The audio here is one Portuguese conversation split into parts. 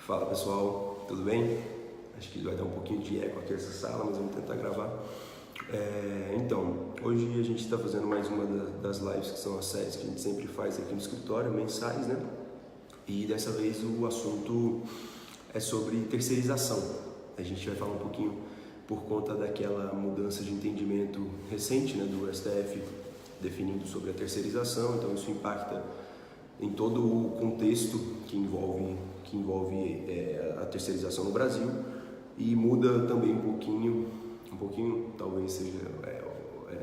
Fala pessoal, tudo bem? Acho que vai dar um pouquinho de eco aqui nessa sala, mas vamos tentar gravar. Então, hoje a gente está fazendo mais uma das lives, que são as séries que a gente sempre faz aqui no escritório, mensais, né? E dessa vez o assunto é sobre terceirização. A gente vai falar um pouquinho por conta daquela mudança de entendimento recente, né, do STF definindo sobre a terceirização, então isso impacta em todo o contexto que envolve a terceirização no Brasil e muda também um pouquinho talvez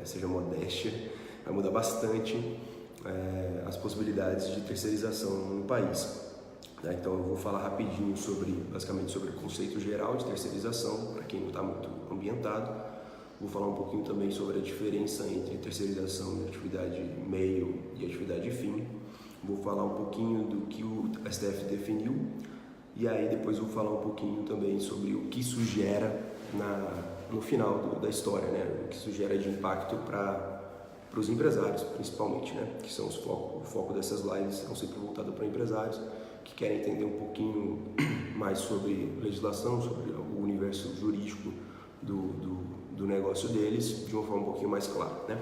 seja modéstia, vai mudar bastante as possibilidades de terceirização no país. Então eu vou falar rapidinho basicamente sobre o conceito geral de terceirização, para quem não está muito ambientado. Vou falar um pouquinho também sobre a diferença entre terceirização de atividade meio e atividade fim. Vou falar um pouquinho do que o STF definiu e aí depois vou falar um pouquinho também sobre o que isso gera no final da história, né? O que isso gera de impacto para os empresários, principalmente, né? Que são o foco dessas lives, são sempre voltadas para empresários que querem entender um pouquinho mais sobre legislação, sobre o universo jurídico do negócio deles de uma forma um pouquinho mais clara, né?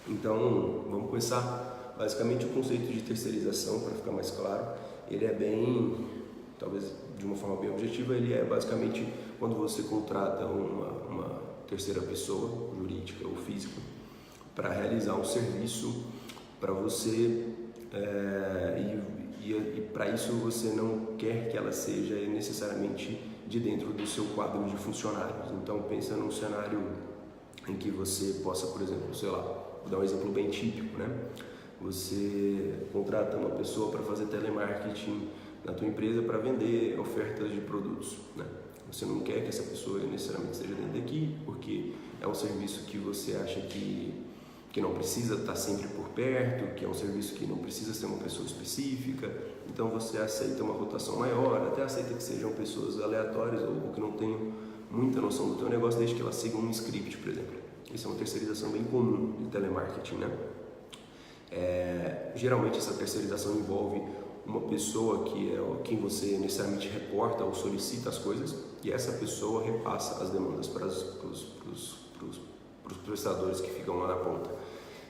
Então, vamos começar. Basicamente, o conceito de terceirização, para ficar mais claro, ele é talvez de uma forma bem objetiva, ele é basicamente quando você contrata uma terceira pessoa, jurídica ou física, para realizar um serviço para você, e para isso você não quer que ela seja necessariamente de dentro do seu quadro de funcionários. Então, pensa num cenário em que você possa, por exemplo, sei lá, vou dar um exemplo bem típico, né? Você contrata uma pessoa para fazer telemarketing na tua empresa para vender ofertas de produtos, né? Você não quer que essa pessoa necessariamente esteja dentro daqui, porque é um serviço que você acha que não precisa estar sempre por perto, que é um serviço que não precisa ser uma pessoa específica, então você aceita uma rotação maior, até aceita que sejam pessoas aleatórias ou que não tenham muita noção do teu negócio, desde que elas sigam um script, por exemplo. Isso é uma terceirização bem comum de telemarketing, né? Geralmente essa terceirização envolve uma pessoa que é quem você necessariamente reporta ou solicita as coisas, e essa pessoa repassa as demandas para os prestadores que ficam lá na ponta.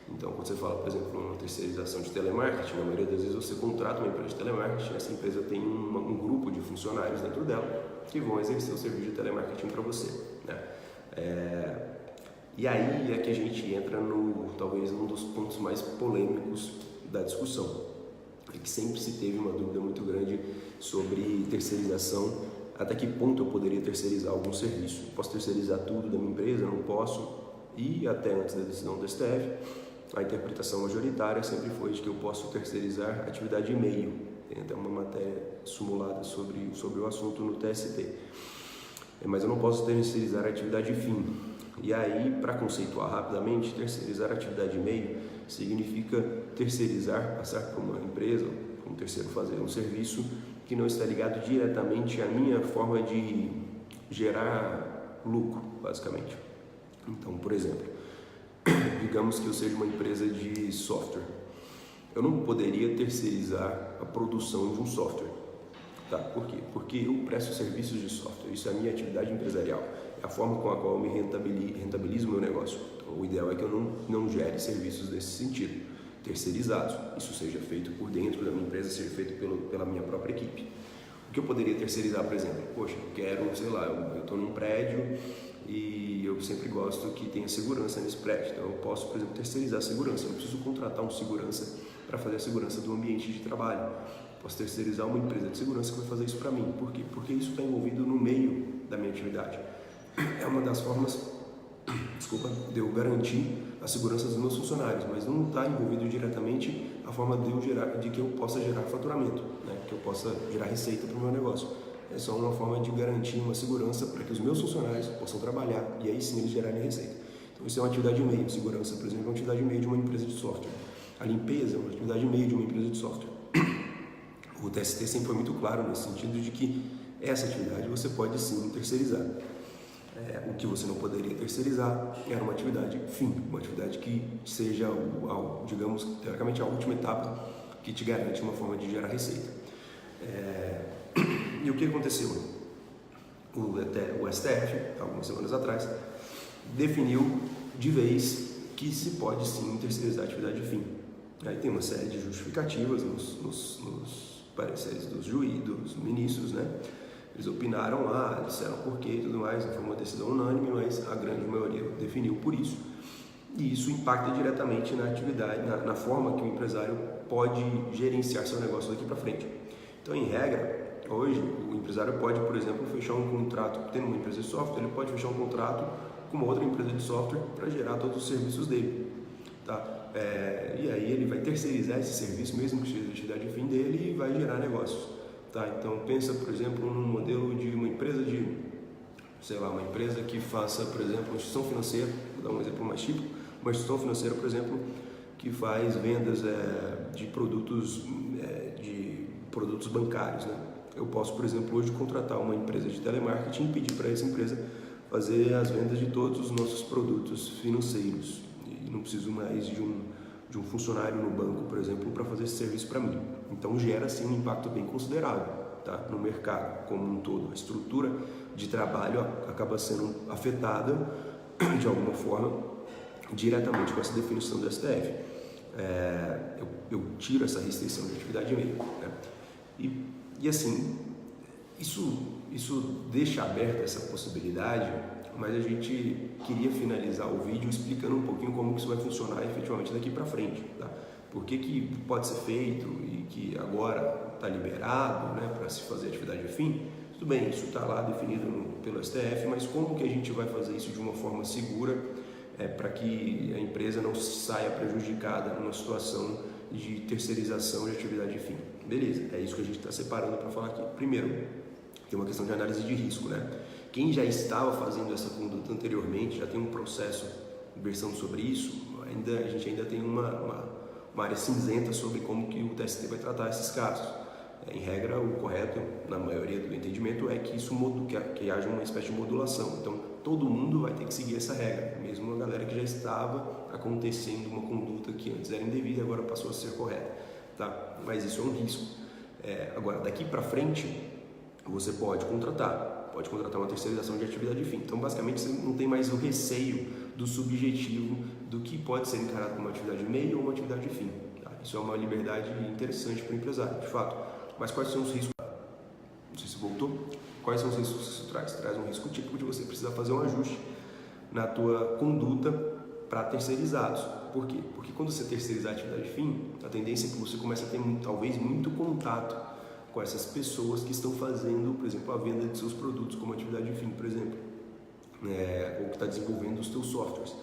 Então, quando você fala, por exemplo, uma terceirização de telemarketing, na maioria das vezes você contrata uma empresa de telemarketing, essa empresa tem um grupo de funcionários dentro dela que vão exercer o serviço de telemarketing para você, né? E aí é que a gente entra talvez um dos pontos mais polêmicos da discussão, é que sempre se teve uma dúvida muito grande sobre terceirização, até que ponto eu poderia terceirizar algum serviço. Posso terceirizar tudo da minha empresa? Não posso. E até antes da decisão do STF, a interpretação majoritária sempre foi de que eu posso terceirizar atividade e-mail. Tem até uma matéria simulada sobre o assunto no TST. Mas eu não posso terceirizar a atividade fim. E aí, para conceituar rapidamente, terceirizar a atividade e-mail significa terceirizar, passar para uma empresa, para um terceiro fazer um serviço que não está ligado diretamente à minha forma de gerar lucro, basicamente. Então, por exemplo, digamos que eu seja uma empresa de software. Eu não poderia terceirizar a produção de um software. Tá? Por quê? Porque eu presto serviços de software, isso é a minha atividade empresarial, é a forma com a qual eu me rentabilizo o meu negócio. Então, o ideal é que eu não gere serviços nesse sentido, terceirizados, isso seja feito por dentro da minha empresa, seja feito pela minha própria equipe. O que eu poderia terceirizar, por exemplo? Poxa, eu quero, sei lá, eu estou num prédio e eu sempre gosto que tenha segurança nesse prédio, então eu posso, por exemplo, terceirizar a segurança, eu não preciso contratar um segurança para fazer a segurança do ambiente de trabalho. Posso terceirizar uma empresa de segurança que vai fazer isso para mim. Por quê? Porque isso está envolvido no meio da minha atividade. É uma das formas, de eu garantir a segurança dos meus funcionários, mas não está envolvido diretamente a forma de que eu possa gerar faturamento, né? Que eu possa gerar receita para o meu negócio. É só uma forma de garantir uma segurança para que os meus funcionários possam trabalhar e aí sim eles gerarem receita. Então isso é uma atividade meio. Segurança, por exemplo, é uma atividade meio de uma empresa de software. A limpeza é uma atividade meio de uma empresa de software. O TST sempre foi muito claro nesse sentido de que essa atividade você pode sim terceirizar. O que você não poderia terceirizar era uma atividade fim, uma atividade que seja, digamos, teoricamente a última etapa que te garante uma forma de gerar receita. E o que aconteceu? O STF, algumas semanas atrás, definiu de vez que se pode sim terceirizar a atividade de fim. Aí tem uma série de justificativas nos pareceres dos juízes, dos ministros, né? Eles opinaram lá, disseram porquê e tudo mais, não foi uma decisão unânime, mas a grande maioria definiu por isso. E isso impacta diretamente na atividade, na forma que o empresário pode gerenciar seu negócio daqui para frente. Então, em regra, hoje, o empresário pode, por exemplo, fechar um contrato, tendo uma empresa de software, ele pode fechar um contrato com uma outra empresa de software para gerar todos os serviços dele. Tá? E aí ele vai terceirizar esse serviço, mesmo que seja a atividade de fim dele, e vai gerar negócios. Tá? Então, pensa, por exemplo, num modelo de uma empresa uma empresa que faça, por exemplo, uma instituição financeira, vou dar um exemplo mais típico, uma instituição financeira, por exemplo, que faz vendas de produtos bancários, né? Eu posso, por exemplo, hoje contratar uma empresa de telemarketing e pedir para essa empresa fazer as vendas de todos os nossos produtos financeiros. E não preciso mais de um funcionário no banco, por exemplo, para fazer esse serviço para mim. Então gera sim um impacto bem considerável, tá? No mercado como um todo. A estrutura de trabalho acaba sendo afetada de alguma forma diretamente com essa definição do STF. Eu tiro essa restrição de atividade e-mail, né? E assim, isso deixa aberta essa possibilidade, mas a gente queria finalizar o vídeo explicando um pouquinho como que isso vai funcionar efetivamente daqui para frente, tá? Por que pode ser feito e que agora está liberado, né, para se fazer atividade de fim. Tudo bem, isso está lá definido pelo STF, mas como que a gente vai fazer isso de uma forma segura para que a empresa não saia prejudicada numa situação de terceirização de atividade de fim? Beleza, é isso que a gente está separando para falar aqui. Primeiro, tem uma questão de análise de risco, né? Quem já estava fazendo essa conduta anteriormente, já tem um processo versando sobre isso, a gente ainda tem uma área cinzenta sobre como que o TST vai tratar esses casos. Em regra, o correto, na maioria do entendimento, é que que haja uma espécie de modulação. Então, todo mundo vai ter que seguir essa regra, mesmo a galera que já estava acontecendo uma conduta que antes era indevida e agora passou a ser correta, tá? Mas isso é um risco. Agora, daqui para frente, você pode contratar uma terceirização de atividade de fim. Então, basicamente, você não tem mais o receio do subjetivo do que pode ser encarado como uma atividade de meio ou uma atividade de fim. Tá? Isso é uma liberdade interessante para o empresário, de fato. Mas quais são os riscos? Não sei se voltou. Quais são os riscos que isso traz? Traz um risco típico de você precisar fazer um ajuste na tua conduta para terceirizados. Por quê? Porque quando você terceirizar a atividade de fim, a tendência é que você comece a ter talvez muito contato com essas pessoas que estão fazendo, por exemplo, a venda de seus produtos como atividade de fim, por exemplo, ou que está desenvolvendo os teus softwares.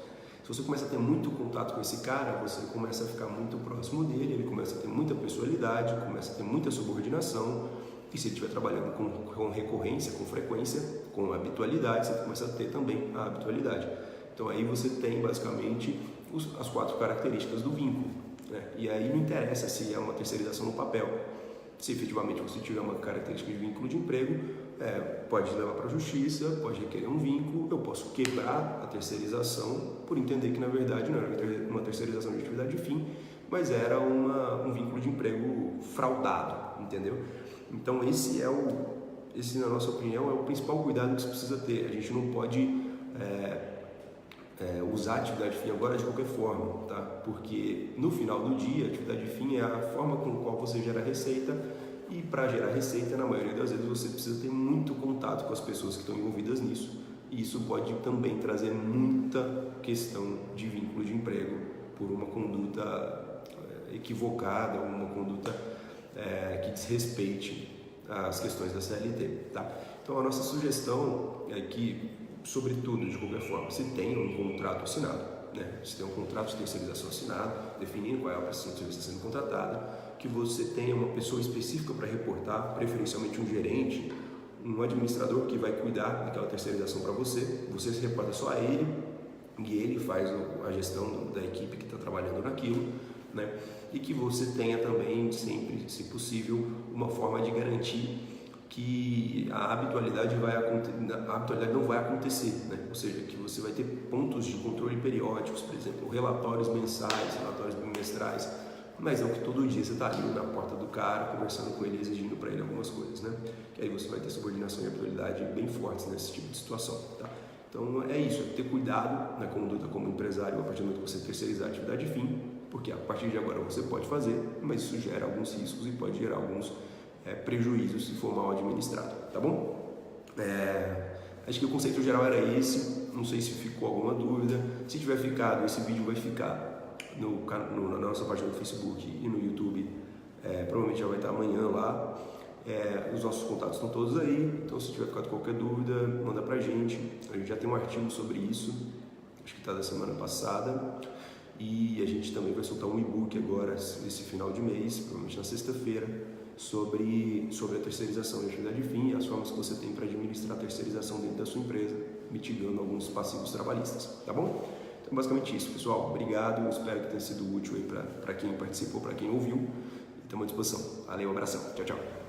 Se você começa a ter muito contato com esse cara, você começa a ficar muito próximo dele, ele começa a ter muita pessoalidade, começa a ter muita subordinação, e se ele estiver trabalhando com recorrência, com frequência, com habitualidade, você começa a ter também a habitualidade. Então aí você tem basicamente as 4 características do vínculo, né? E aí não interessa se é uma terceirização no papel. Se efetivamente você tiver uma característica de vínculo de emprego, pode levar para a justiça, pode requerer um vínculo, eu posso quebrar a terceirização por entender que na verdade não era uma terceirização de atividade de fim, mas era um vínculo de emprego fraudado, entendeu? Então esse na nossa opinião é o principal cuidado que você precisa ter. A gente não pode usar a atividade de fim agora de qualquer forma, tá? Porque no final do dia, a atividade de fim é a forma com a qual você gera receita, e para gerar receita, na maioria das vezes, você precisa ter muito contato com as pessoas que estão envolvidas nisso, e isso pode também trazer muita questão de vínculo de emprego por uma conduta equivocada, uma conduta que desrespeite as questões da CLT, tá? Então a nossa sugestão é que, sobretudo, de qualquer forma, se tenha um contrato assinado, né? Se tem um contrato de terceirização assinado, definindo qual é a prestação de serviço sendo contratada, que você tenha uma pessoa específica para reportar, preferencialmente um gerente, um administrador que vai cuidar daquela terceirização para você. Você se reporta só a ele e ele faz a gestão da equipe que está trabalhando naquilo, né? E que você tenha também, sempre, se possível, uma forma de garantir que a habitualidade não vai acontecer, né? Ou seja, que você vai ter pontos de controle periódicos, por exemplo, relatórios mensais, relatórios bimestrais, mas não que todo dia você está ali na porta do cara, conversando com ele, exigindo para ele algumas coisas, né? Que aí você coordenação e atualidade bem fortes nesse tipo de situação, tá? Então é isso, é ter cuidado na conduta como empresário a partir do momento que você terceirizar a atividade fim, porque a partir de agora você pode fazer, mas isso gera alguns riscos e pode gerar alguns prejuízos se for mal administrado, tá bom? Acho que o conceito geral era esse, não sei se ficou alguma dúvida. Se tiver ficado, esse vídeo vai ficar na nossa página do Facebook e no YouTube, provavelmente já vai estar amanhã lá. Os nossos contatos estão todos aí, então se tiver ficado qualquer dúvida, manda pra gente. A gente já tem um artigo sobre isso, acho que está da semana passada, e a gente também vai soltar um e-book agora, nesse final de mês, provavelmente na sexta-feira, sobre a terceirização de atividade fim e as formas que você tem para administrar a terceirização dentro da sua empresa, mitigando alguns passivos trabalhistas, tá bom? Então, basicamente isso, pessoal. Obrigado, espero que tenha sido útil para quem participou, para quem ouviu. Estamos à disposição. Valeu, um abração. Tchau, tchau.